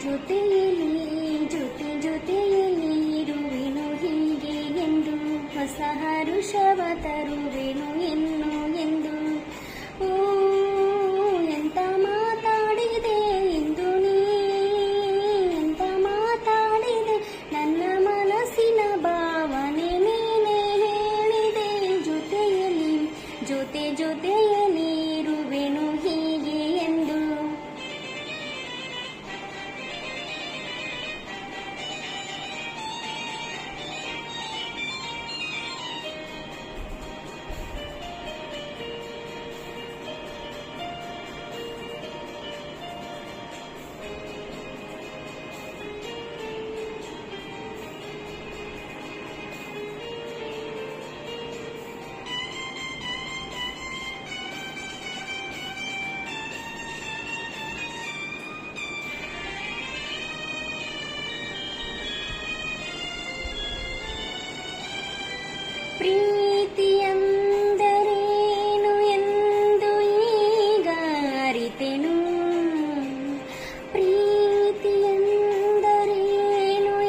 ಜೊತೆಯಲ್ಲಿ ಜೊತೆಯಲ್ಲಿ ಇರುವೆನು ಹೀಗೆ ಎಂದು ಹೊಸ ಹರುಷವ ತರುವೆನು ಎನ್ನು ಎಂದು. ಓ ಎಂತ ಮಾತಾಡಿದೆ ಇಂದು ನೀ, ಎಂತ ಮಾತಾಡಿದೆ ನನ್ನ ಮನಸ್ಸಿನ ಭಾವನೆ ನೀನೇ ಹೇಳಿದೆ. ಜೊತೆಯಲ್ಲಿ ಇರುವೆನು ಹೀಗೆ ಎಂದು. ಪ್ರೀತಿಯಂದರೇನು ಎಂದು ಈಗ ಅರಿತೆನು. ಪ್ರೀತಿಯಂದರೇನು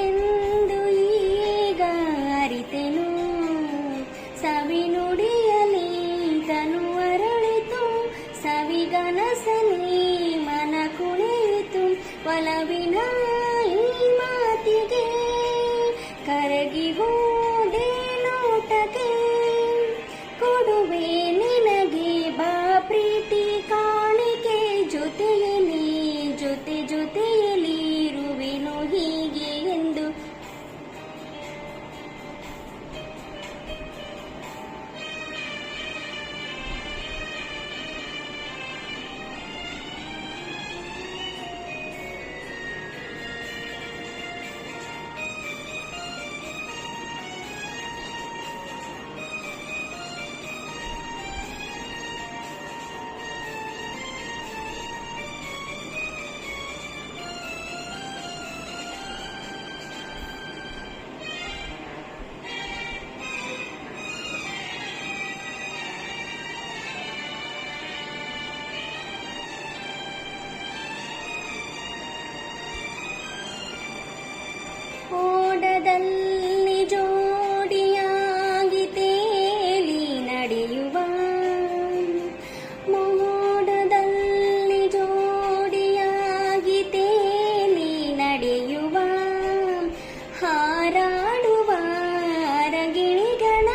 ಎಂದು ಈಗ ಅರಿತೆನು. ಸವಿನುಡಿಯಲಿ ತನು ಅರಳಿತು, ಸವಿಗನಸಲಿ ಮನ ಕುಣಿಯಿತು. ಒಲವಿನ ಈ ಮಾತಿಗೆ ಕರಗಿ ಹೋದೆ ನೋಟಕ್ಕೆ. ಕೊಡುವೆ ನಿನಗೆ ಬಾ ಪ್ರೀತಿ ಕಾಣಿಕೆ. ಜೊತೆಯಲ್ಲಿ ಇರುವೆನು ಹೀಗೆ ಎಂದು. ಓಡದಲ್ಲಿ ಜೋಡಿಯಾಗಿ ತೇಲಿ ನಡೆಯುವ, ಮೋಡದಲ್ಲಿ ಜೋಡಿಯಾಗಿ ತೇಲಿ ನಡೆಯುವ. ಹಾರಾಡುವ ಅರಗಿಣಿಗಳ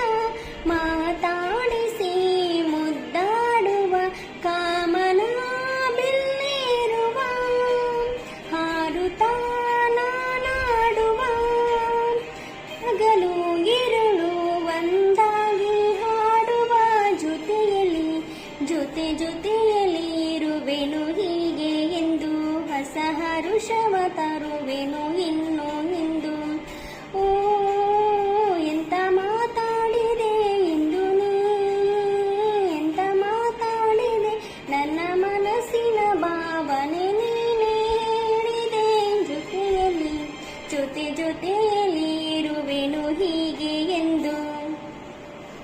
ಮಾತಾಡಿಸಿ ಮುದ್ದಾಡುವ ಕಾಮನ ಬಿಲ್ಲೇರುವ. ಹಾರುತ್ತಾ ಹಗಲು